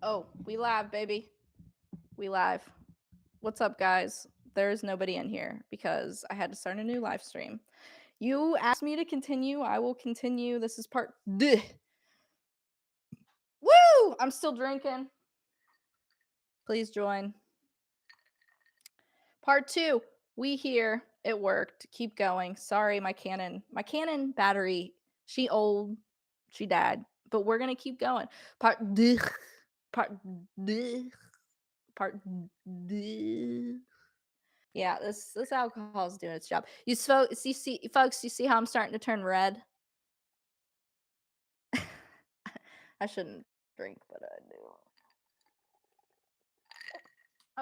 Oh, we live, baby. We live. What's up, guys? There's nobody in here because I had to start a new live stream. You asked me to continue. I will continue. This is part. Duh. Woo! I'm still drinking. Please join. Part 2. We here. It worked. Keep going. Sorry, my Canon battery. She old. She died. But we're gonna keep going. Part. Duh. Part. Duh. Part. Duh. Yeah, this alcohol is doing its job. You see, folks, you see how I'm starting to turn red? I shouldn't drink, but I do.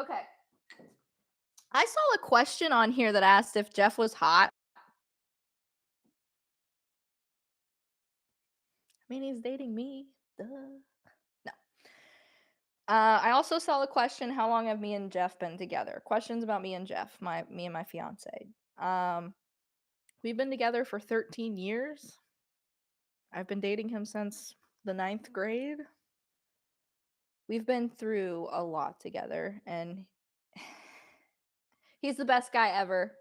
Okay. I saw a question on here that asked if Jeff was hot. I mean, he's dating me. Duh. No. I also saw a question: how long have me and Jeff been together? Questions about me and Jeff, me and my fiance. Um, we've been together for 13 years. I've been dating him since the 9th grade. We've been through a lot together, and he's the best guy ever.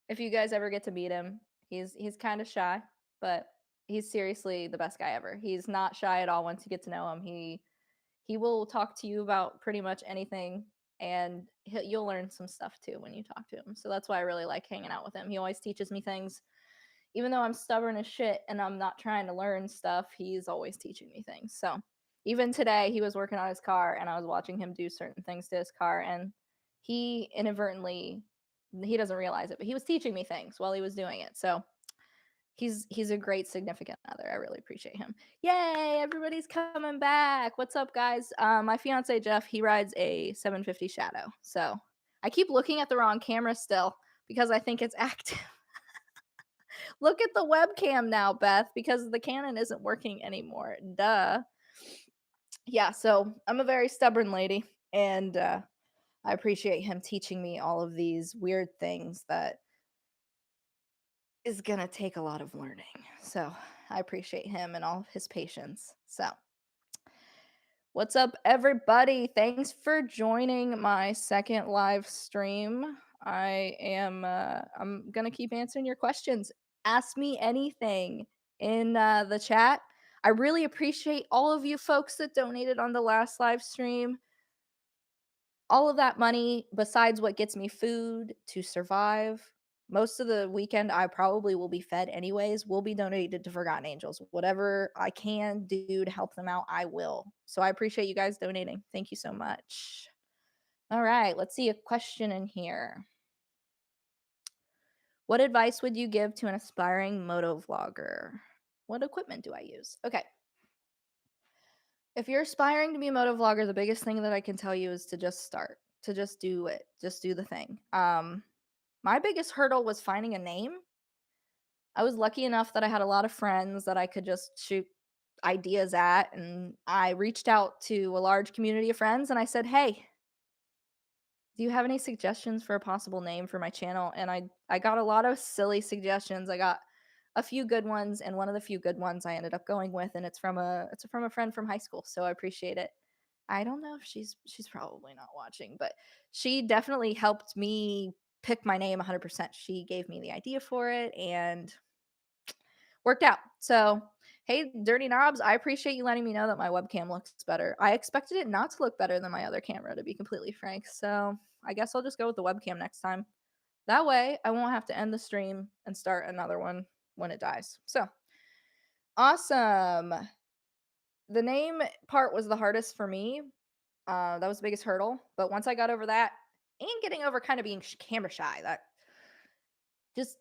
If you guys ever get to meet him, he's kind of shy, but he's seriously the best guy ever. He's not shy at all once you get to know him. He will talk to you about pretty much anything, and you'll learn some stuff too when you talk to him. So that's why I really like hanging out with him. He always teaches me things. Even though I'm stubborn as shit and I'm not trying to learn stuff, he's always teaching me things. So even today, he was working on his car, and I was watching him do certain things to his car, and he inadvertently, he doesn't realize it, but he was teaching me things while he was doing it. So he's a great significant other. I really appreciate him. Yay, everybody's coming back. What's up, guys? My fiance Jeff, he rides a 750 Shadow. So I keep looking at the wrong camera still because I think it's active. Look at the webcam now, Beth, because the Canon isn't working anymore. Duh. Yeah, so I'm a very stubborn lady, and I appreciate him teaching me all of these weird things that is gonna take a lot of learning. So I appreciate him and all of his patience. So what's up, everybody? Thanks for joining my second live stream. I'm gonna keep answering your questions. Ask me anything in the chat. I really appreciate all of you folks that donated on the last live stream. All of that money, besides what gets me food to survive, most of the weekend I probably will be fed anyways, will be donated to Forgotten Angels. Whatever I can do to help them out, I will. So I appreciate you guys donating. Thank you so much. All right, let's see a question in here. What advice would you give to an aspiring motovlogger? What equipment do I use? Okay. If you're aspiring to be a motovlogger, the biggest thing that I can tell you is to just start, to just do it, just do the thing. My biggest hurdle was finding a name. I was lucky enough that I had a lot of friends that I could just shoot ideas at, and I reached out to a large community of friends and I said, "Hey, do you have any suggestions for a possible name for my channel?" And I got a lot of silly suggestions. I got a few good ones, and one of the few good ones I ended up going with, and it's from a friend from high school, so I appreciate it. I don't know if she's probably not watching, but she definitely helped me pick my name 100%. She gave me the idea for it and worked out. So, hey, Dirty Knobs, I appreciate you letting me know that my webcam looks better. I expected it not to look better than my other camera, to be completely frank. So, I guess I'll just go with the webcam next time. That way, I won't have to end the stream and start another one when it dies. So, awesome. The name part was the hardest for me. That was the biggest hurdle. But once I got over that, and getting over kind of being camera shy, that just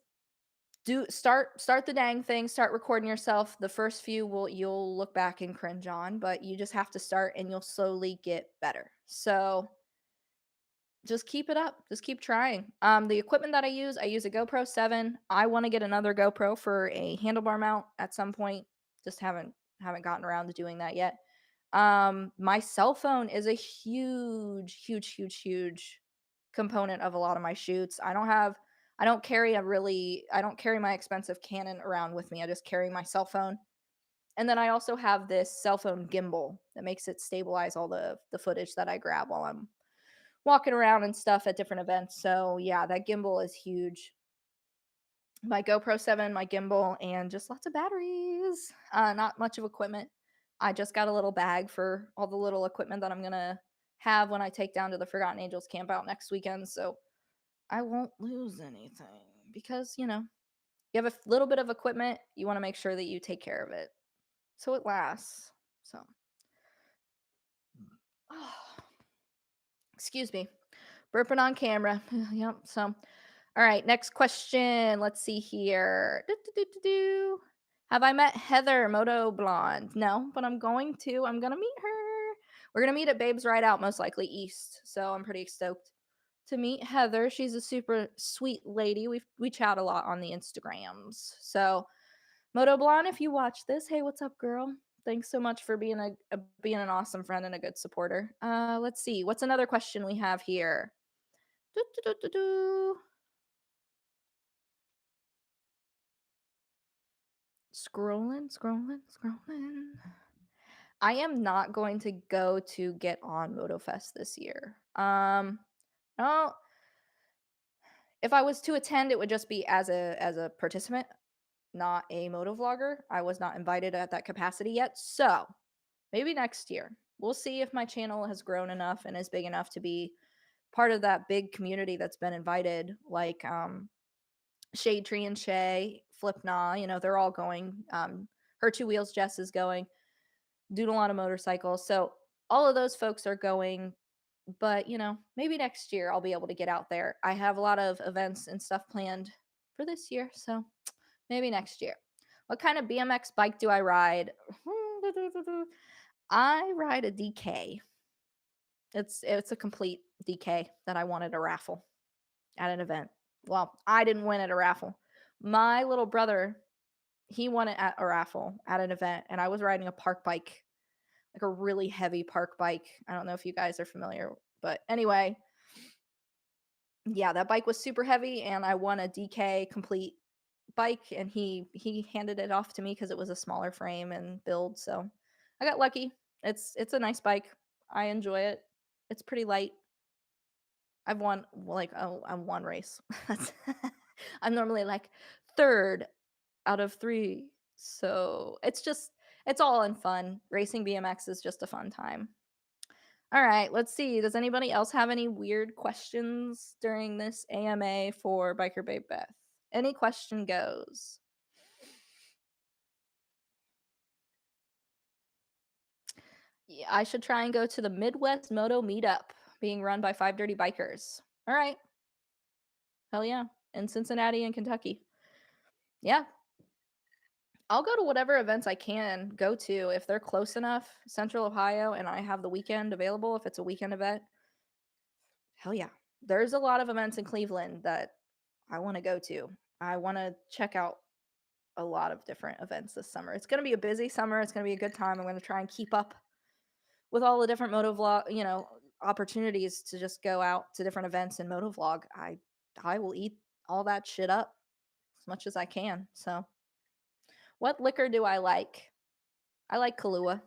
start the dang thing, start recording yourself. The first few you'll look back and cringe on, but you just have to start and you'll slowly get better. So just keep it up. Just keep trying. The equipment that I use a GoPro 7. I want to get another GoPro for a handlebar mount at some point. Just haven't gotten around to doing that yet. My cell phone is a huge component of a lot of my shoots. I don't carry my expensive Canon around with me. I just carry my cell phone. And then I also have this cell phone gimbal that makes it stabilize all the footage that I grab while I'm walking around and stuff at different events. So yeah, that gimbal is huge. My GoPro 7, my gimbal, and just lots of batteries. Not much of equipment. I just got a little bag for all the little equipment that I'm gonna have when I take down to the Forgotten Angels camp out next weekend. So I won't lose anything because, you have a little bit of equipment, you want to make sure that you take care of it so it lasts. So, excuse me, burping on camera. Yep. So, all right, next question. Let's see here. Do. Have I met Heather Moto Blonde? No, but I'm going to. I'm gonna meet her. We're gonna meet at Babes Ride Out, most likely East. So I'm pretty stoked to meet Heather. She's a super sweet lady. We chat a lot on the Instagrams. So Moto Blonde, if you watch this, hey, what's up, girl? Thanks so much for being being an awesome friend and a good supporter. Let's see. What's another question we have here? Do. Scrolling. I am not going to go to get on MotoFest this year. Oh, if I was to attend, it would just be as a participant, not a motovlogger. I was not invited at that capacity yet, so maybe next year. We'll see if my channel has grown enough and is big enough to be part of that big community that's been invited, like Shade Tree and Shay, Flipna, they're all going. Her Two Wheels Jess is going. Doing a lot of motorcycles. So all of those folks are going, but maybe next year I'll be able to get out there. I have a lot of events and stuff planned for this year, so maybe next year. What kind of BMX bike do I ride? I ride a DK. It's a complete DK that I won at a raffle at an event. Well, I didn't win at a raffle. My little brother, he won it at a raffle at an event, and I was riding a park bike, like a really heavy park bike. I don't know if you guys are familiar, but anyway, yeah, that bike was super heavy, and I won a DK complete bike, and he handed it off to me because it was a smaller frame and build. So I got lucky. It's a nice bike. I enjoy it. It's pretty light. I've won like I'm one race. I'm normally like third out of three. So it's all in fun. Racing BMX is just a fun time. All right, let's see. Does anybody else have any weird questions during this AMA for Biker Babe Beth? Any question goes. Yeah, I should try and go to the Midwest Moto Meetup being run by Five Dirty Bikers. All right. Hell yeah. In Cincinnati and Kentucky. Yeah. I'll go to whatever events I can go to if they're close enough, Central Ohio, and I have the weekend available if it's a weekend event. Hell yeah. There's a lot of events in Cleveland that I want to go to. I want to check out a lot of different events this summer. It's going to be a busy summer. It's going to be a good time. I'm going to try and keep up with all the different motovlog, opportunities to just go out to different events and motovlog. I will eat all that shit up as much as I can. So, what liquor do I like? I like Kahlua.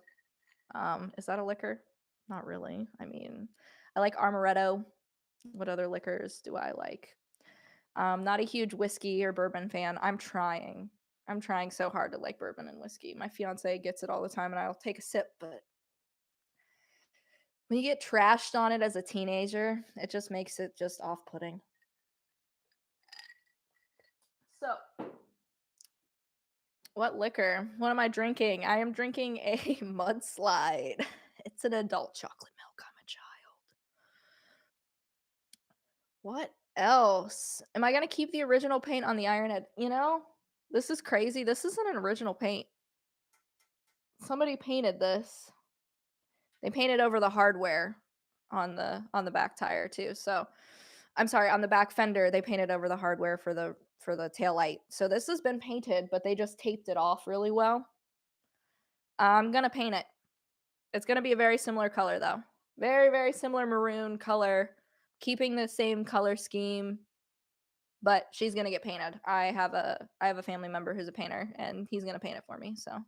Is that a liquor? Not really. I mean, I like Amaretto. What other liquors do I like? Not a huge whiskey or bourbon fan. I'm trying. I'm trying so hard to like bourbon and whiskey. My fiance gets it all the time, and I'll take a sip, but when you get trashed on it as a teenager, it just makes it just off-putting. So, what liquor? What am I drinking? I am drinking a mudslide. It's an adult chocolate milk. I'm a child. What else? Am I gonna keep the original paint on the iron head? This is crazy. This isn't an original paint. Somebody painted this. They painted over the hardware on the back tire too. So I'm sorry, on the back fender, they painted over the hardware for the tail light. So this has been painted, but they just taped it off really well. I'm gonna paint it. It's gonna be a very similar color though. Very, very similar maroon color, keeping the same color scheme, but she's gonna get painted. I have a family member who's a painter, and he's gonna paint it for me. So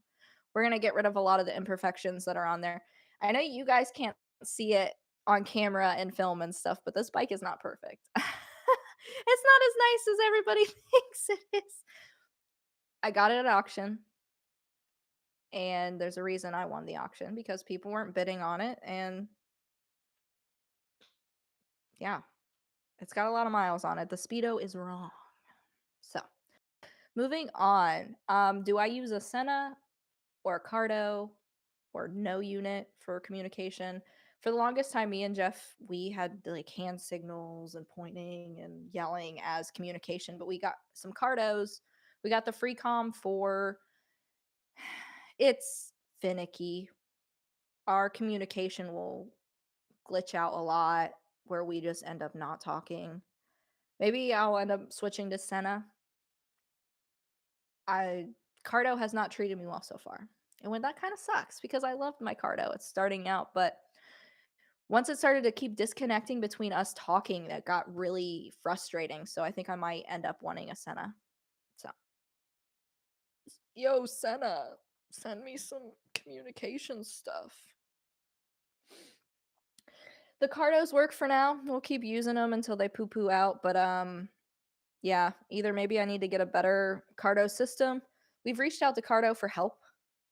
We're gonna get rid of a lot of the imperfections that are on there. I know you guys can't see it on camera and film and stuff, but this bike is not perfect. It's not as nice as everybody thinks it is. I got it at auction, and there's a reason I won the auction because people weren't bidding on it, and yeah, it's got a lot of miles on it. The speedo is wrong. So, moving on. Do I use a Senna or a Cardo or no unit for communication? For the longest time, me and Jeff, we had like hand signals and pointing and yelling as communication, but we got some Cardos. We got the Freecom 4. It's finicky. Our communication will glitch out a lot where we just end up not talking. Maybe I'll end up switching to Senna. I Cardo has not treated me well so far. And when that kind of sucks because I loved my Cardo. It's starting out, but once it started to keep disconnecting between us talking, that got really frustrating. So I think I might end up wanting a Senna. So, yo, Senna, send me some communication stuff. The Cardos work for now. We'll keep using them until they poo poo out. But yeah, either maybe I need to get a better Cardo system. We've reached out to Cardo for help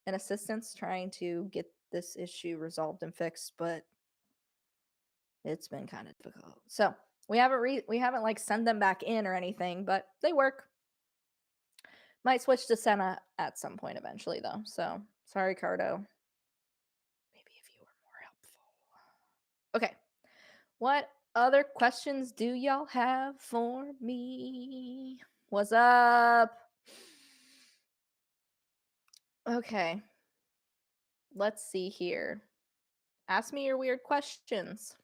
and assistance trying to get this issue resolved and fixed, but it's been kind of difficult. So we haven't like sent them back in or anything, but they work. Might switch to Senna at some point eventually though. So sorry, Cardo. Maybe if you were more helpful. Okay. What other questions do y'all have for me? What's up? Okay. Let's see here. Ask me your weird questions.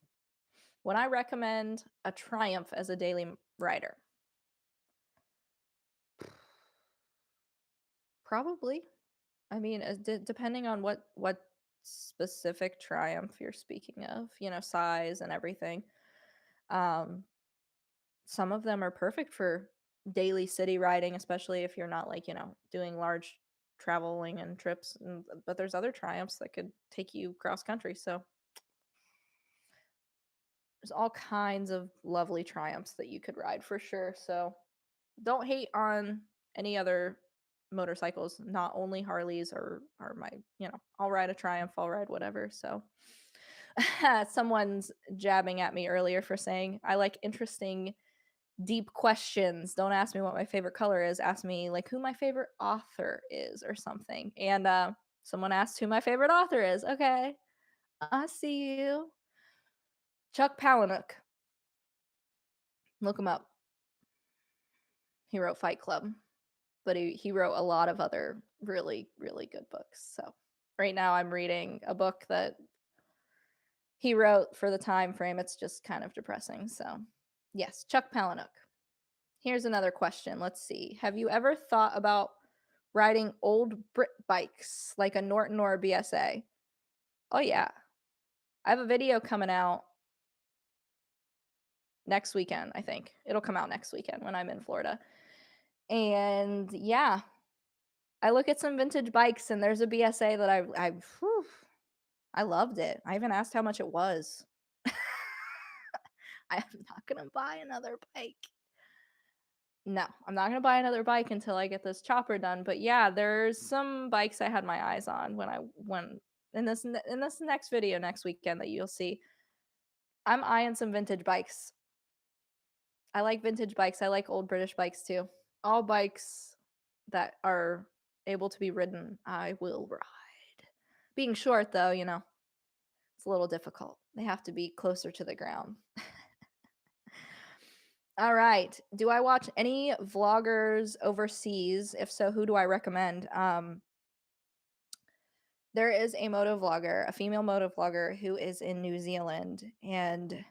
Would I recommend a Triumph as a daily rider? Probably. I mean, depending on what specific Triumph you're speaking of, size and everything. Um, some of them are perfect for daily city riding, especially if you're not like, doing large traveling and trips. But there's other Triumphs that could take you cross country. So there's all kinds of lovely Triumphs that you could ride for sure. So don't hate on any other motorcycles, not only Harleys or my, I'll ride a Triumph, I'll ride whatever. So someone's jabbing at me earlier for saying I like interesting deep questions. Don't ask me what my favorite color is. Ask me like who my favorite author is or something. And someone asked who my favorite author is. Okay. I see you. Chuck Palahniuk. Look him up. He wrote Fight Club, but he wrote a lot of other really, really good books. So right now I'm reading a book that he wrote for the time frame. It's just kind of depressing. So yes, Chuck Palahniuk. Here's another question. Let's see. Have you ever thought about riding old Brit bikes like a Norton or a BSA? Oh yeah. I have a video coming out next weekend, I think. It'll come out next weekend when I'm in Florida. And yeah, I look at some vintage bikes and there's a BSA that I loved it. I even asked how much it was. I'm not going to buy another bike. No, I'm not going to buy another bike until I get this chopper done. But yeah, there's some bikes I had my eyes on when in this next video next weekend that you'll see. I'm eyeing some vintage bikes. I like vintage bikes. I like old British bikes too. All bikes that are able to be ridden, I will ride. Being short though, it's a little difficult. They have to be closer to the ground. All right. Do I watch any vloggers overseas? If so, who do I recommend? There is a motovlogger, a female motovlogger who is in New Zealand, and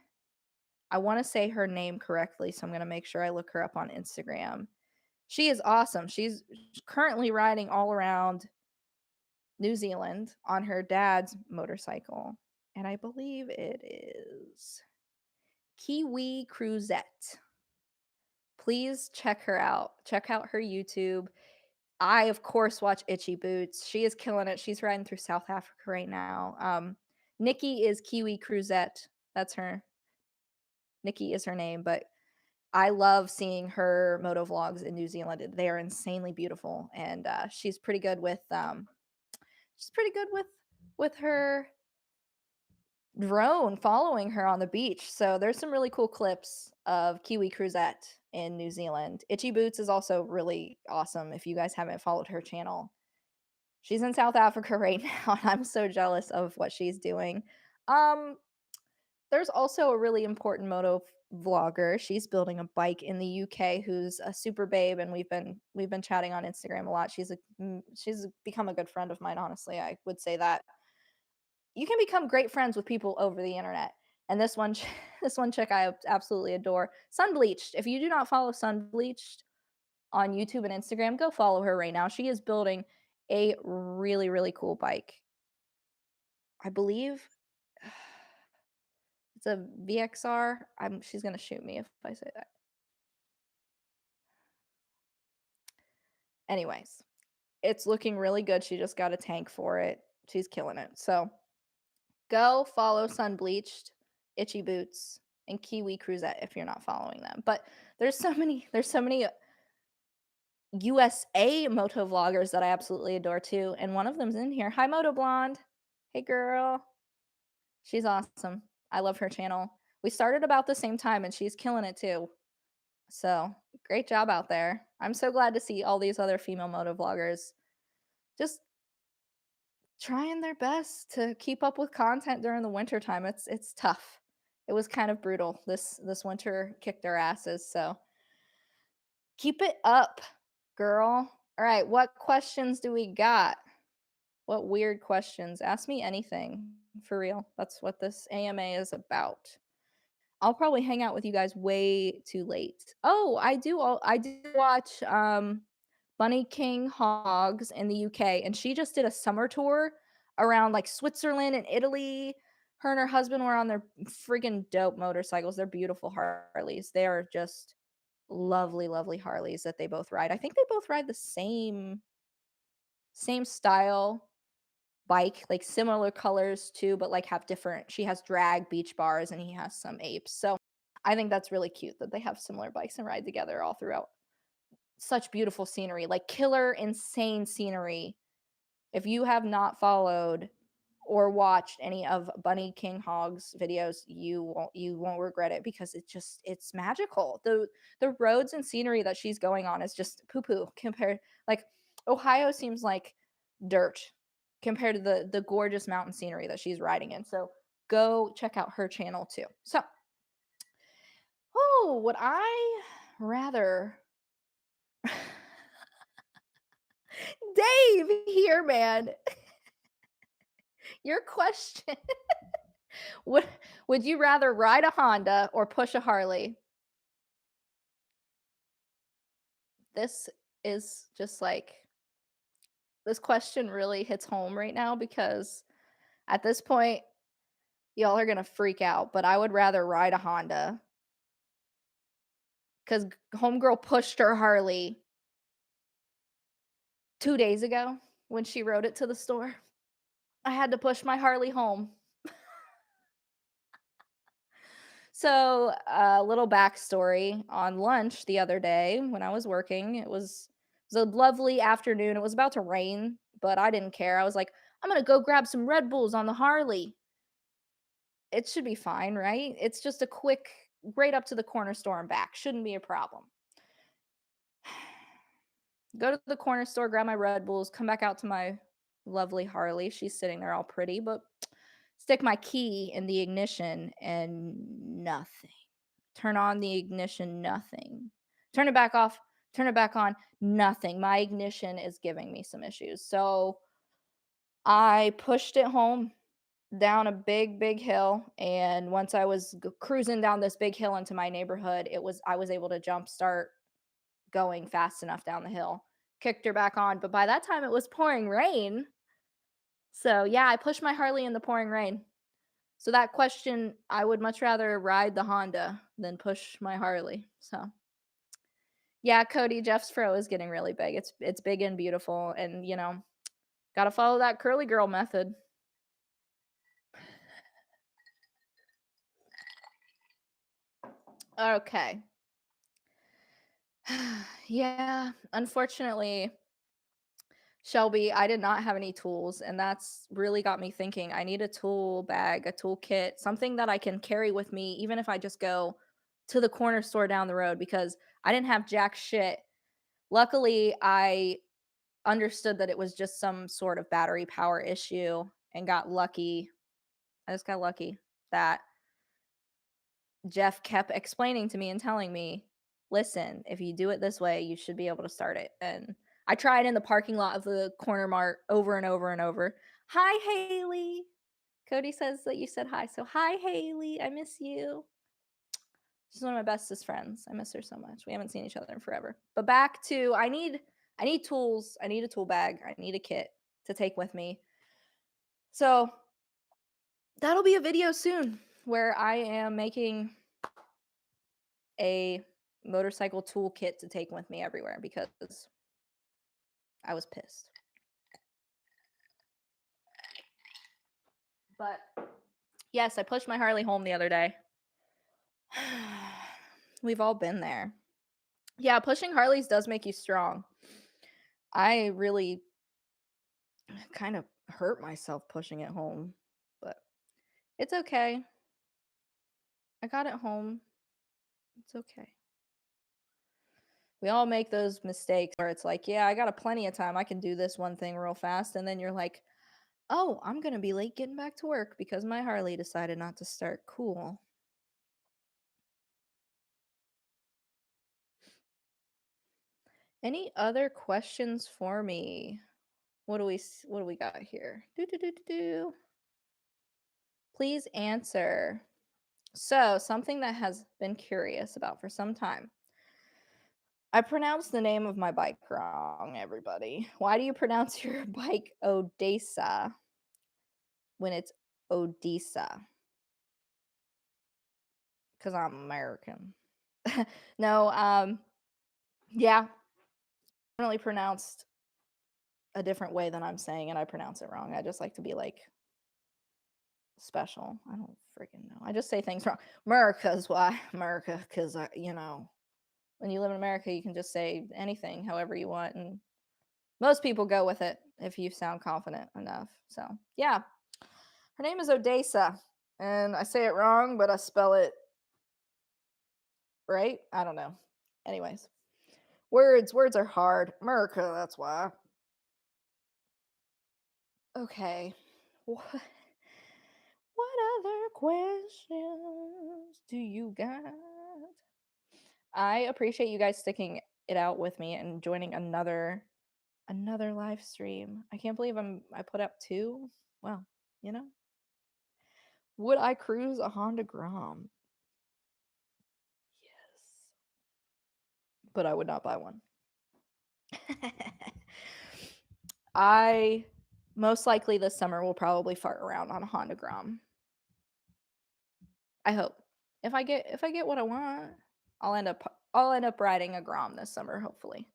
I want to say her name correctly, so I'm going to make sure I look her up on Instagram. She is awesome. She's currently riding all around New Zealand on her dad's motorcycle, and I believe it is Kiwi Cruzette. Please check her out. Check out her YouTube. I, of course, watch Itchy Boots. She is killing it. She's riding through South Africa right now. Nikki is Kiwi Cruzette. That's her. Nikki is her name, but I love seeing her moto vlogs in New Zealand. They are insanely beautiful, and she's pretty good with her drone following her on the beach. So there's some really cool clips of Kiwi Cruzette in New Zealand. Itchy Boots is also really awesome. If you guys haven't followed her channel, she's in South Africa right now, and I'm so jealous of what she's doing. Um, there's also a really important moto vlogger. She's building a bike in the UK who's a super babe, and we've been chatting on Instagram a lot. She's become a good friend of mine, honestly. I would say that. You can become great friends with people over the internet. And this one this one chick I absolutely adore. Sunbleached. If you do not follow Sunbleached on YouTube and Instagram, go follow her right now. She is building a really, really cool bike. I believe it's a VXR. She's gonna shoot me if I say that. Anyways, it's looking really good. She just got a tank for it. She's killing it. So go follow Sunbleached, Itchy Boots, and Kiwi Cruzette if you're not following them. But there's so many USA moto vloggers that I absolutely adore too, and one of them's in here. Hi, Moto Blonde. Hey, girl. She's awesome. I love her channel. We started about the same time, and she's killing it too. So great job out there. I'm so glad to see all these other female moto vloggers just trying their best to keep up with content during the winter time. It's tough. It was kind of brutal. This winter kicked our asses, so keep it up, girl. All right, what questions do we got? What weird questions? Ask me anything. For real. That's what this AMA is about. I'll probably hang out with you guys way too late. Oh, I do watch Bunny King Hogs in the UK, and she just did a summer tour around like Switzerland and Italy. Her and her husband were on their friggin' dope motorcycles. They're beautiful Harleys. They are just lovely, lovely Harleys that they both ride. I think they both ride the same style bike, like similar colors too, but like have different. She has drag beach bars and he has some apes. So I think that's really cute that they have similar bikes and ride together all throughout such beautiful scenery, like killer, insane scenery. If you have not followed or watched any of Bunny King Hog's videos, you won't regret it because it's magical. The roads and scenery that she's going on is just poo poo compared. Like Ohio seems like dirt compared to the gorgeous mountain scenery that she's riding in. So go check out her channel too. So, oh, would I rather Dave here, man. Your question. would would you rather ride a Honda or push a Harley? This is just like this question really hits home right now because at this point y'all are going to freak out, but I would rather ride a Honda cuz homegirl pushed her Harley 2 days ago when she rode it to the store. I had to push my Harley home. So, a little backstory on lunch the other day when I was working, it was a lovely afternoon. It was about to rain, but I didn't care. I was like, I'm gonna go grab some Red Bulls on the Harley. It should be fine, right? It's just a quick, right up to the corner store and back. Shouldn't be a problem. Go to the corner store, grab my Red Bulls, come back out to my lovely Harley. She's sitting there all pretty, but stick my key in the ignition and nothing. Turn on the ignition, nothing. Turn it back off, turn it back on, nothing. My ignition is giving me some issues. So I pushed it home down a big, big hill. And once I was cruising down this big hill into my neighborhood, I was able to jump start going fast enough down the hill. Kicked her back on, but by that time it was pouring rain. So yeah, I pushed my Harley in the pouring rain. So that question, I would much rather ride the Honda than push my Harley. So Yeah, Cody, Jeff's fro is getting really big. It's big and beautiful, and gotta follow that curly girl method. Okay. Yeah, unfortunately, Shelby, I did not have any tools, and that's really got me thinking. I need a tool bag, a tool kit, something that I can carry with me, even if I just go to the corner store down the road because I didn't have jack shit. Luckily, I understood that it was just some sort of battery power issue and got lucky. I just got lucky that Jeff kept explaining to me and telling me, "Listen, if you do it this way, you should be able to start it." And I tried in the parking lot of the corner mart over and over and over. "Hi, Haley." Cody says that you said hi. So, "Hi, Haley. I miss you." She's one of my bestest friends. I miss her so much. We haven't seen each other in forever. But back to I need tools. I need a tool bag. I need a kit to take with me. So, that'll be a video soon where I am making a motorcycle toolkit to take with me everywhere because I was pissed. But yes, I pushed my Harley home the other day. We've all been there. Yeah, pushing Harleys does make you strong. I really kind of hurt myself pushing it home, but it's okay. I got it home. It's okay. We all make those mistakes where it's like, yeah, I got a plenty of time. I can do this one thing real fast. And then you're like, oh, I'm going to be late getting back to work because my Harley decided not to start. Cool. Any other questions for me? What do we got here? Do do do do do. Please answer. So, something that has been curious about for some time. I pronounced the name of my bike wrong, everybody. Why do you pronounce your bike Odessa when it's Odessa? Because I'm American. No, yeah, definitely pronounced a different way than I'm saying, and I pronounce it wrong. I just like to be like special. I don't freaking know. I just say things wrong. America's why. America, because when you live in America, you can just say anything however you want, and most people go with it if you sound confident enough. So yeah, her name is Odessa, and I say it wrong, but I spell it right. I don't know. Anyways, words are hard. America, that's why. Okay. What other questions do you got? I appreciate you guys sticking it out with me and joining another live stream. I can't believe I put up two. Well, you know. Would I cruise a Honda Grom? Yes. But I would not buy one. I most likely this summer will probably fart around on a Honda Grom. I hope. If I get what I want, I'll end up riding a Grom this summer, hopefully.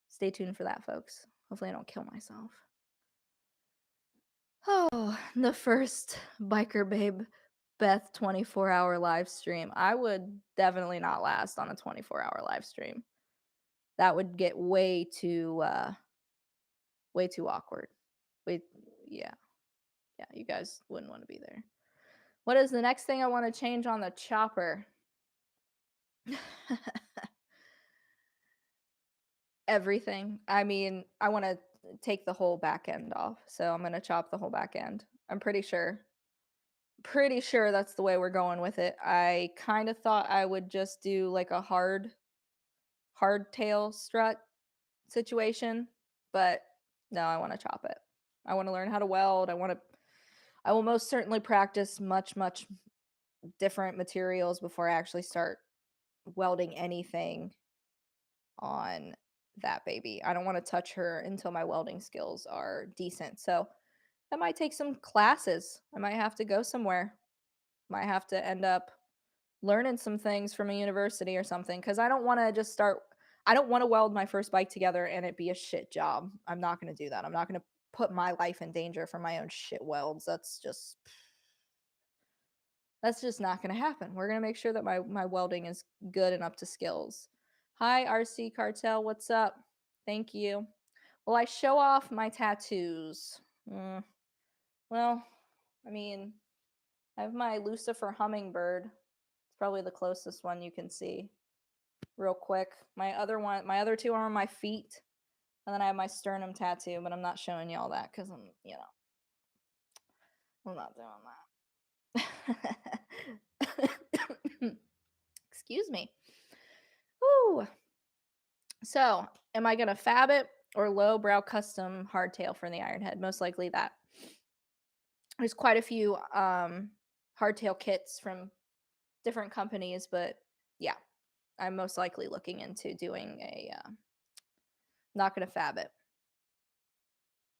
Stay tuned for that, folks. Hopefully I don't kill myself. Oh, the first Biker Babe Beth 24-hour live stream. I would definitely not last on a 24-hour live stream. That would get way too awkward. Wait, yeah. Yeah, you guys wouldn't want to be there. What is the next thing I want to change on the chopper? Everything. I mean, I want to take the whole back end off. So I'm going to chop the whole back end. I'm pretty sure. Pretty sure that's the way we're going with it. I kind of thought I would just do like a hardtail strut situation, but no, I want to chop it. I want to learn how to weld. I will most certainly practice much different materials before I actually start welding anything on that baby. I don't want to touch her until my welding skills are decent. So I might take some classes. I might have to go somewhere. Might have to end up learning some things from a university or something because I don't want to just start. I don't want to weld my first bike together and it be a shit job. I'm not going to do that. I'm not going to put my life in danger for my own shit welds. That's just not going to happen. We're going to make sure that my welding is good and up to skills. Hi RC Cartel, what's up? Thank you. Will I show off my tattoos? Mm, well, I mean, I have my Lucifer hummingbird. It's probably the closest one you can see. Real quick. My other two are on my feet. And then I have my sternum tattoo, but I'm not showing y'all that because I'm not doing that. Excuse me. Woo. So, am I gonna fab it or lowbrow custom hardtail for the Ironhead? Most likely that. There's quite a few hardtail kits from different companies, but yeah, I'm most likely looking into doing a not gonna fab it.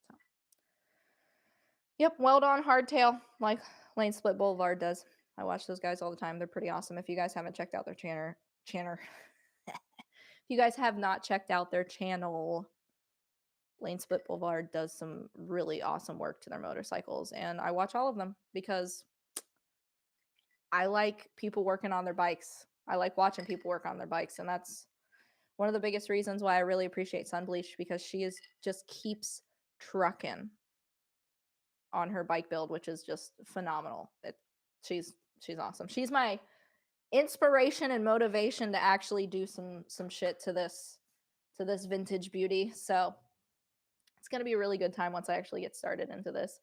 So, yep, weld on hardtail like Lane Split Boulevard does. I watch those guys all the time. They're pretty awesome. If you guys haven't checked out their channel, if you guys have not checked out their channel, Lane Split Boulevard does some really awesome work to their motorcycles, and I watch all of them because I like people working on their bikes. I like watching people work on their bikes, and that's one of the biggest reasons why I really appreciate Sunbleach because she is just keeps trucking on her bike build, which is just phenomenal. She's she's awesome. She's my inspiration and motivation to actually do some shit to this vintage beauty. So it's gonna be a really good time once I actually get started into this.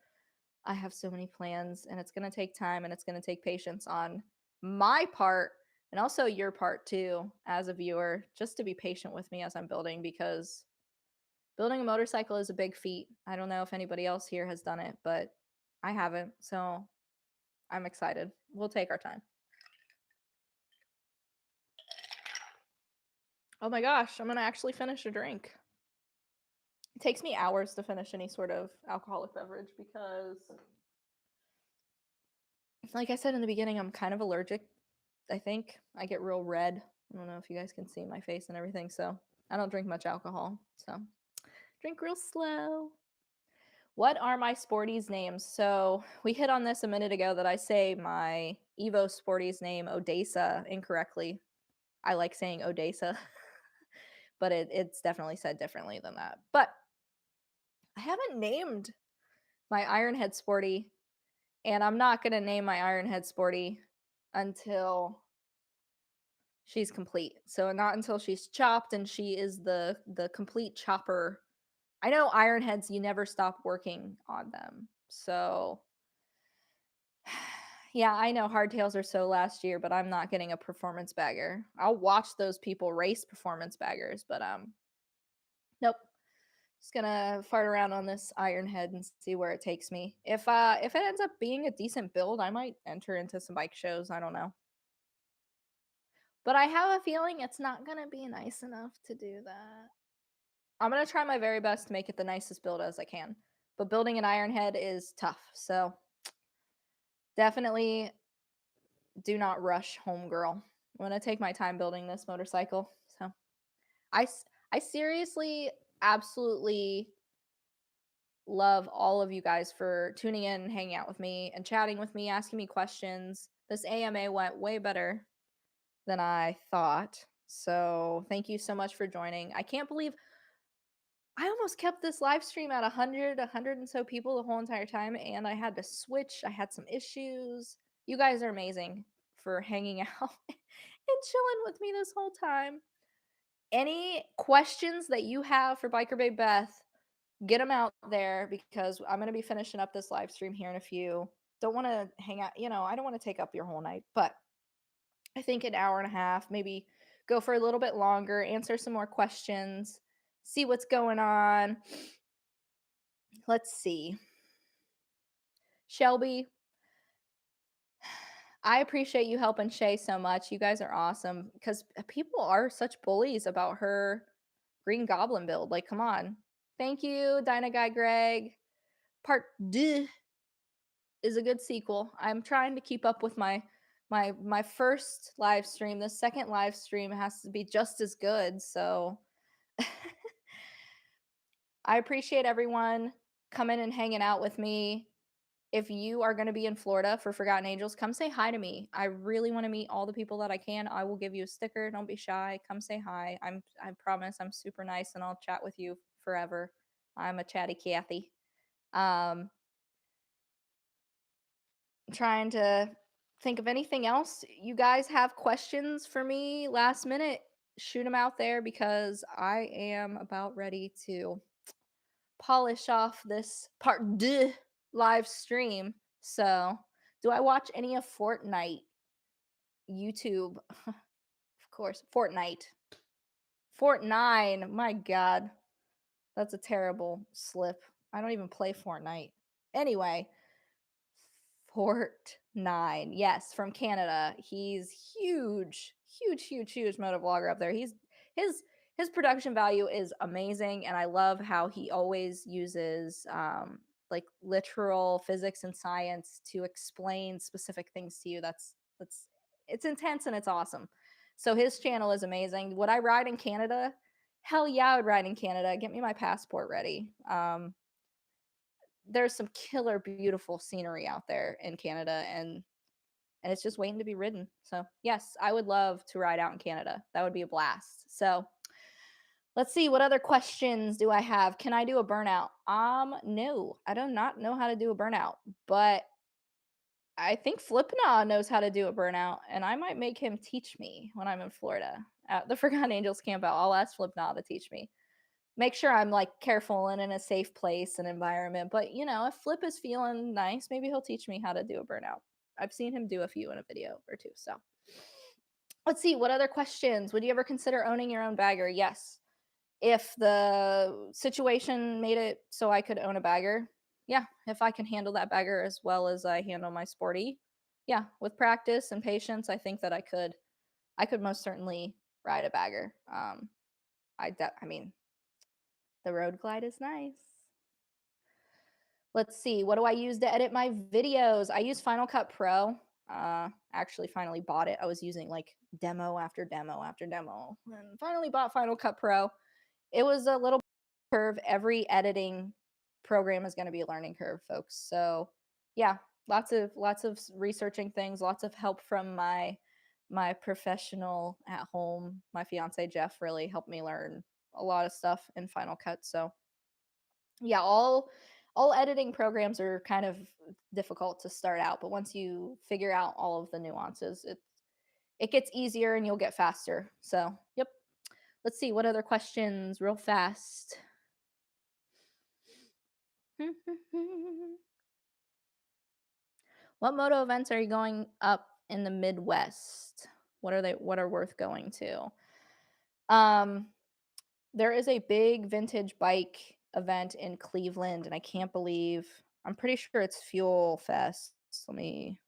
I have so many plans, and it's gonna take time and it's gonna take patience on my part and also your part too, as a viewer, just to be patient with me as I'm building because building a motorcycle is a big feat. I don't know if anybody else here has done it, but I haven't. So I'm excited. We'll take our time. Oh my gosh, I'm gonna actually finish a drink. It takes me hours to finish any sort of alcoholic beverage because, like I said in the beginning, I'm kind of allergic. I think I get real red. I don't know if you guys can see my face and everything, so I don't drink much alcohol. So drink real slow. What are my sporties names? So we hit on this a minute ago that I say my Evo sporties name Odessa incorrectly. I like saying Odessa, but it's definitely said differently than that. But I haven't named my Ironhead Sporty, and I'm not going to name my Ironhead Sporty until she's complete. So not until she's chopped and she is the complete chopper. I know Ironheads, you never stop working on them. So yeah, I know hardtails are so last year, but I'm not getting a performance bagger. I'll watch those people race performance baggers, but nope. Just gonna fart around on this Ironhead and see where it takes me. If it ends up being a decent build, I might enter into some bike shows. I don't know. But I have a feeling it's not gonna be nice enough to do that. I'm gonna try my very best to make it the nicest build as I can. But building an Ironhead is tough, so definitely do not rush, homegirl. I'm gonna take my time building this motorcycle. So I I seriously, absolutely love all of you guys for tuning in and hanging out with me and chatting with me, asking me questions. This AMA went way better than I thought. So thank you so much for joining. I can't believe I almost kept this live stream at 100 and so people the whole entire time, and I had to switch. I had some issues. You guys are amazing for hanging out and chilling with me this whole time. Any questions that you have for Biker Babe Beth, get them out there because I'm going to be finishing up this live stream here in a few. Don't want to hang out, I don't want to take up your whole night, but I think an hour and a half, maybe go for a little bit longer, answer some more questions, see what's going on. Let's see. Shelby, I appreciate you helping Shay so much. You guys are awesome because people are such bullies about her Green Goblin build. Like, come on. Thank you, Dyna Guy Greg. Part 2 is a good sequel. I'm trying to keep up with my my first live stream. The second live stream has to be just as good. So I appreciate everyone coming and hanging out with me. If you are going to be in Florida for Forgotten Angels, come say hi to me. I really want to meet all the people that I can. I will give you a sticker. Don't be shy. Come say hi. I promise I'm super nice and I'll chat with you forever. I'm a chatty Cathy. Um trying to think of anything else. You guys have questions for me last minute? Shoot them out there because I am about ready to polish off this part deux live stream. So, do I watch any of Fortnite YouTube? Of course, Fortnite. Fortnite. My God, that's a terrible slip. I don't even play Fortnite. Anyway, Fort Nine. Yes, from Canada. He's huge, huge, huge, huge motovlogger up there. His his production value is amazing, and I love how he always uses like literal physics and science to explain specific things to you. That's it's intense and it's awesome. So his channel is amazing. Would I ride in Canada? Hell yeah, I would ride in Canada. Get me my passport ready. There's some killer beautiful scenery out there in Canada and it's just waiting to be ridden. So, yes, I would love to ride out in Canada. That would be a blast. So, let's see what other questions do I have? Can I do a burnout? No. I do not know how to do a burnout, but I think Flipna knows how to do a burnout and I might make him teach me when I'm in Florida at the Forgotten Angels camp out. I'll ask Flipna to teach me, make sure I'm like careful and in a safe place and environment. But if Flip is feeling nice, maybe he'll teach me how to do a burnout. I've seen him do a few in a video or two. So let's see what other questions. Would you ever consider owning your own bagger? Yes. If the situation made it so I could own a bagger, yeah. If I can handle that bagger as well as I handle my sporty, yeah. With practice and patience, I think that I could. I could most certainly ride a bagger. I mean, the road glide is nice. Let's see. What do I use to edit my videos? I use Final Cut Pro. Actually, finally bought it. I was using like demo after demo after demo, and finally bought Final Cut Pro. It was a little curve. Every editing program is going to be a learning curve, folks. So, yeah, lots of researching things. Lots of help from my professional at home. My fiance Jeff really helped me learn a lot of stuff in Final Cut. So, yeah, all editing programs are kind of difficult to start out, but once you figure out all of the nuances, it gets easier and you'll get faster. So, yep. Let's see what other questions real fast. What moto events are you going up in the Midwest? What are worth going to? Um there is a big vintage bike event in Cleveland, and I can't believe I'm pretty sure it's Fuel Fest. Let me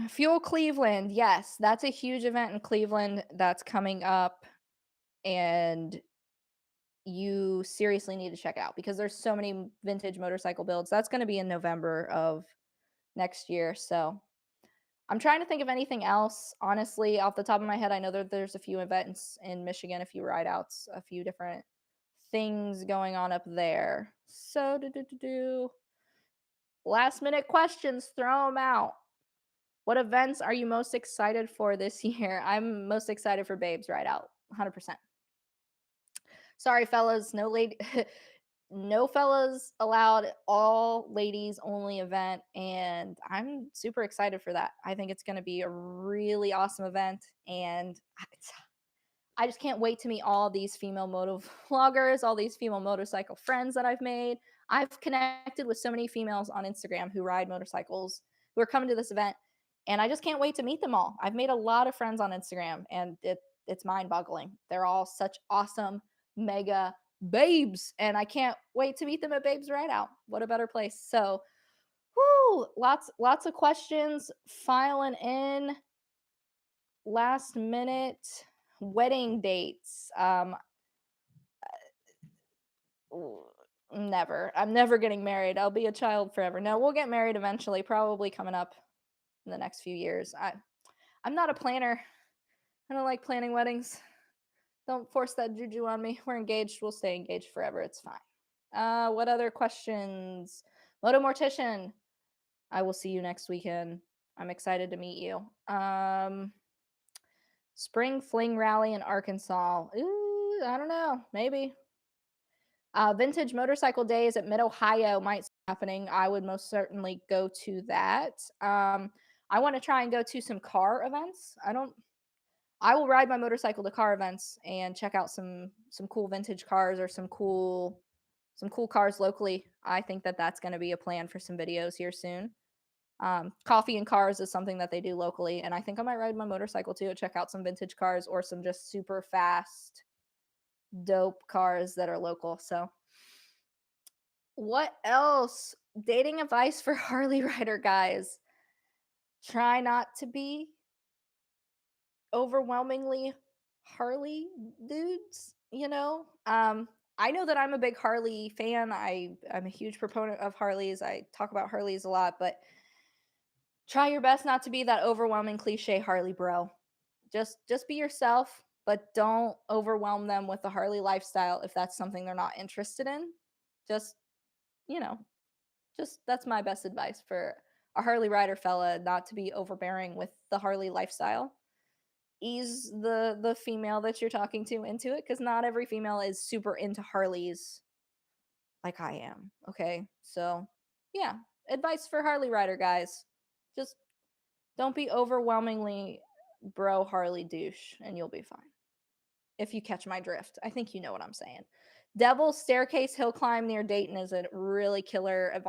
Fuel Cleveland. Yes, that's a huge event in Cleveland that's coming up, and you seriously need to check it out because there's so many vintage motorcycle builds. That's going to be in November of next year. So I'm trying to think of anything else. Honestly, off the top of my head, I know that there's a few events in Michigan, a few ride outs, a few different things going on up there. So, last minute questions, throw them out. What events are you most excited for this year? I'm most excited for Babes Ride Out, 100%. Sorry, fellas, no lady, no fellas allowed, all ladies only event, and I'm super excited for that. I think it's going to be a really awesome event, and I just can't wait to meet all these female moto vloggers, all these female motorcycle friends that I've made. I've connected with so many females on Instagram who ride motorcycles who are coming to this event, and I just can't wait to meet them all. I've made a lot of friends on Instagram, and it's mind-boggling. They're all such awesome, mega babes, and I can't wait to meet them at Babes Ride Out. What a better place! So, whoo, lots of questions filing in last minute. Wedding dates. Never. I'm never getting married. I'll be a child forever. No, we'll get married eventually, probably coming up in the next few years. I'm not a planner. I don't like planning weddings. Don't force that juju on me. We're engaged. We'll stay engaged forever. It's fine. What other questions? Moto Mortician. I will see you next weekend. I'm excited to meet you. Spring Fling Rally in Arkansas. Ooh, I don't know. Maybe. Vintage Motorcycle Days at Mid Ohio might be happening. I would most certainly go to that. I want to try and go to some car events. I will ride my motorcycle to car events and check out some cool vintage cars or some cool cars locally. I think that that's going to be a plan for some videos here soon. Coffee and cars is something that they do locally, and I think I might ride my motorcycle too and check out some vintage cars or some just super fast, dope cars that are local. So, what else? Dating advice for Harley rider guys. Try not to be overwhelmingly Harley dudes, you know? I know that I'm a big Harley fan. I'm a huge proponent of Harleys. I talk about Harleys a lot, but try your best not to be that overwhelming cliche Harley bro. Just be yourself, but don't overwhelm them with the Harley lifestyle if that's something they're not interested in. Just, you know, just that's my best advice for a Harley rider fella, not to be overbearing with the Harley lifestyle. Ease the female that you're talking to into it, because not every female is super into Harleys like I am. Okay, so yeah, advice for Harley rider guys: just don't be overwhelmingly bro Harley douche, and you'll be fine. If you catch my drift, I think you know what I'm saying. Devil's Staircase Hill Climb near Dayton is a really killer.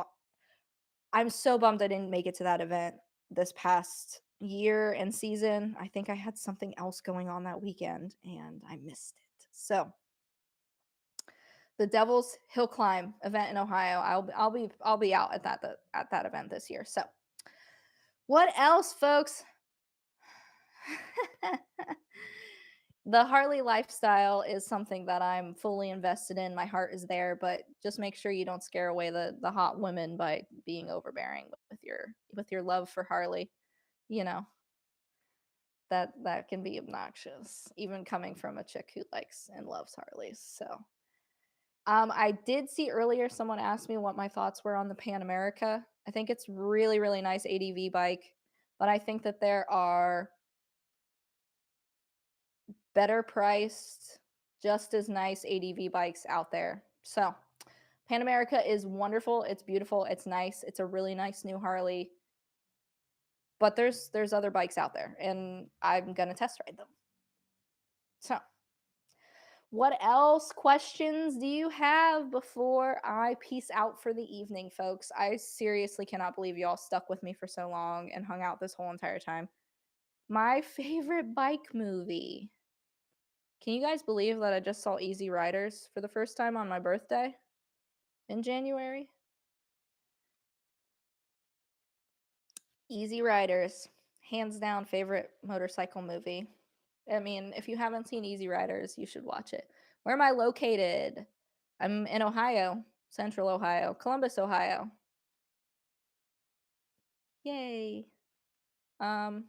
I'm so bummed I didn't make it to that event this past year and season. I think I had something else going on that weekend and I missed it. So, the Devil's Hill Climb event in Ohio, I'll be out at that event this year. So, what else, folks? The Harley lifestyle is something that I'm fully invested in. My heart is there, but just make sure you don't scare away the hot women by being overbearing with your love for Harley. You know, that can be obnoxious, even coming from a chick who likes and loves Harleys. So, I did see earlier someone asked me what my thoughts were on the Pan America. I think it's really really nice ADV bike, but I think that there are better priced, just as nice ADV bikes out there. So, Pan America is wonderful. It's beautiful. It's nice. It's a really nice new Harley. But there's other bikes out there, and I'm gonna test ride them. So, what else questions do you have before I peace out for the evening, folks? I seriously cannot believe y'all stuck with me for so long and hung out this whole entire time. My favorite bike movie. Can you guys believe that I just saw Easy Riders for the first time on my birthday in January? Easy Riders, hands down favorite motorcycle movie. I mean, if you haven't seen Easy Riders, you should watch it. Where am I located? I'm in Ohio, Central Ohio, Columbus, Ohio. Yay. Um,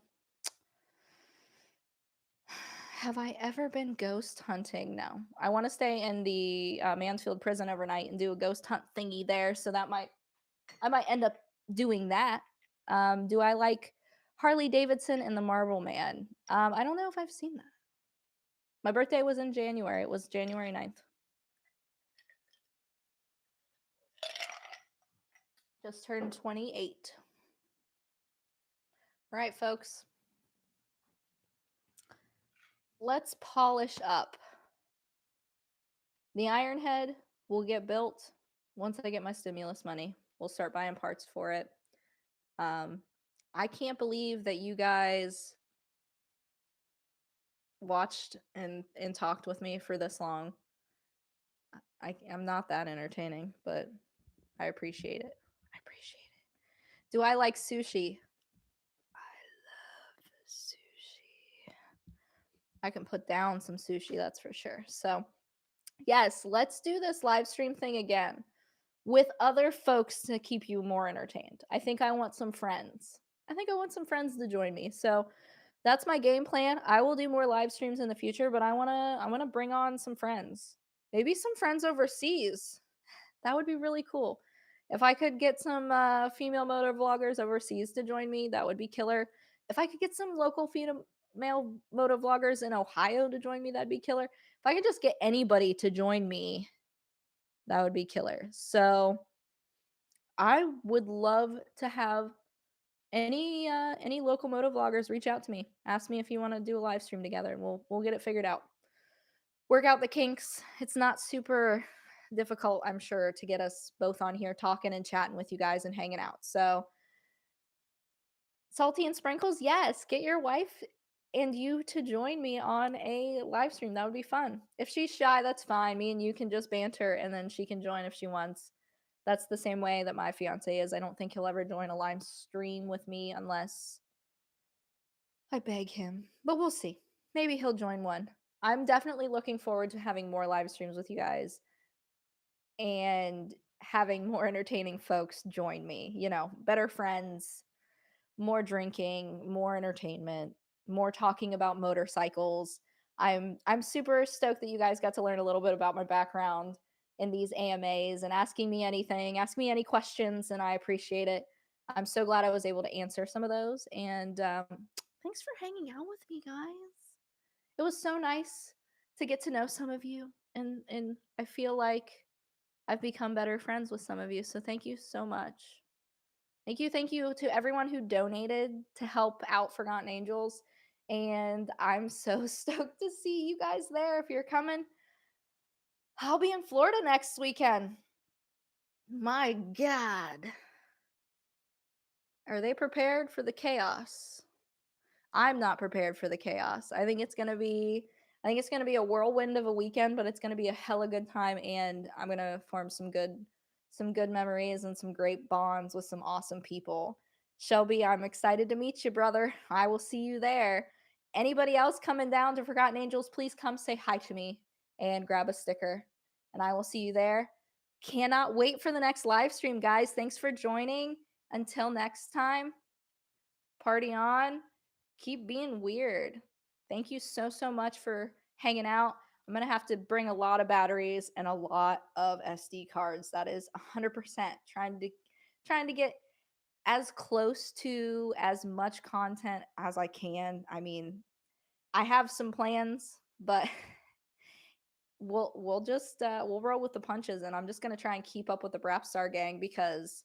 have I ever been ghost hunting? No. I want to stay in the Mansfield prison overnight and do a ghost hunt thingy there. So I might end up doing that. Do I like Harley Davidson and the Marble Man? I don't know if I've seen that. My birthday was in January. It was January 9th. Just turned 28. All right, folks. Let's polish up. The Ironhead will get built once I get my stimulus money. We'll start buying parts for it. I can't believe that you guys watched and talked with me for this long. I'm not that entertaining, but I appreciate it. I appreciate it. Do I like sushi? I love sushi. I can put down some sushi, that's for sure. So, yes, let's do this live stream thing again with other folks to keep you more entertained. I think I want some friends. I want some friends to join me. So that's my game plan. I will do more live streams in the future, but I wanna bring on some friends. Maybe some friends overseas. That would be really cool. If I could get some female motor vloggers overseas to join me, that would be killer. If I could get some local female moto vloggers in Ohio to join me, that'd be killer. If I could just get anybody to join me, that would be killer. So I would love to have any local moto vloggers reach out to me. Ask me if you want to do a live stream together and we'll get it figured out. Work out the kinks. It's not super difficult, I'm sure, to get us both on here talking and chatting with you guys and hanging out. So, salty and sprinkles, yes, get your wife and you to join me on a live stream. That would be fun. If she's shy, that's fine. Me and you can just banter and then she can join if she wants. That's the same way that my fiance is. I don't think he'll ever join a live stream with me unless I beg him. But we'll see. Maybe he'll join one. I'm definitely looking forward to having more live streams with you guys and having more entertaining folks join me. Better friends, more drinking, more entertainment, more talking about motorcycles. I'm super stoked that you guys got to learn a little bit about my background in these AMAs and asking me anything, ask me any questions, and I appreciate it. I'm so glad I was able to answer some of those. And thanks for hanging out with me, guys. It was so nice to get to know some of you, and I feel like I've become better friends with some of you. So thank you so much. Thank you to everyone who donated to help out Forgotten Angels. And I'm so stoked to see you guys there. If you're coming, I'll be in Florida next weekend. My God. Are they prepared for the chaos? I'm not prepared for the chaos. I think it's gonna be a whirlwind of a weekend, but it's gonna be a hella good time, and I'm gonna form some good memories and some great bonds with some awesome people. Shelby, I'm excited to meet you, brother. I will see you there. Anybody else coming down to Forgotten Angels, please come say hi to me and grab a sticker. And I will see you there. Cannot wait for the next live stream, guys. Thanks for joining. Until next time, party on, keep being weird. Thank you so, so much for hanging out. I'm going to have to bring a lot of batteries and a lot of SD cards. That is 100% trying to get as close to as much content as I can. I mean, I have some plans, but we'll roll with the punches, and I'm just going to try and keep up with the Brapstar gang because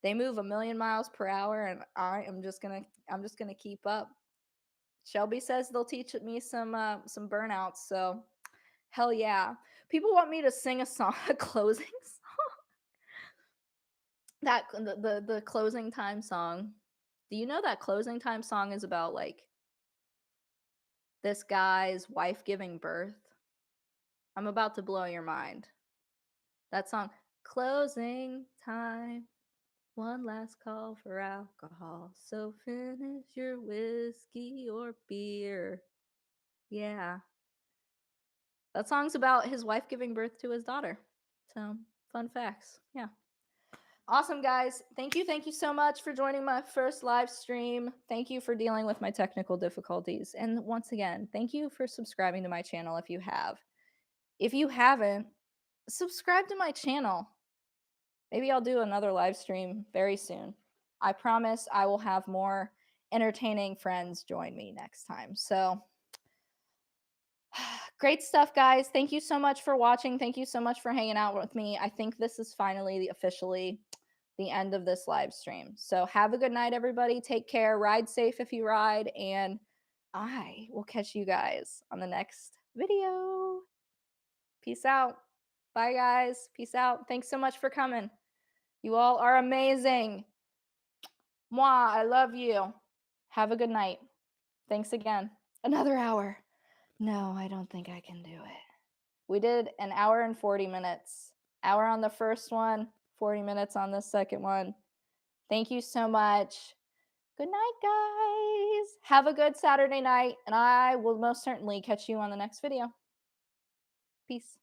they move a million miles per hour, and I'm just gonna keep up. Shelby says they'll teach me some burnouts, so hell yeah. People want me to sing a song, a closing song. The closing time song. Do you know that closing time song is about like this guy's wife giving birth? I'm about to blow your mind. That song, closing time. One last call for alcohol. So finish your whiskey or beer. Yeah. That song's about his wife giving birth to his daughter. So, fun facts. Yeah. Awesome, guys. Thank you so much for joining my first live stream. Thank you for dealing with my technical difficulties. And once again, thank you for subscribing to my channel if you have. If you haven't, subscribe to my channel. Maybe I'll do another live stream very soon. I promise I will have more entertaining friends join me next time. So, great stuff, guys. Thank you so much for watching. Thank you so much for hanging out with me. I think this is finally officially the end of this live stream. So, have a good night, everybody. Take care. Ride safe if you ride. And I will catch you guys on the next video. Peace out. Bye, guys. Peace out. Thanks so much for coming. You all are amazing. Mwah, I love you. Have a good night. Thanks again. Another hour. No, I don't think I can do it. We did an hour and 40 minutes. Hour on the first one, 40 minutes on the second one. Thank you so much. Good night, guys. Have a good Saturday night, and I will most certainly catch you on the next video. Peace.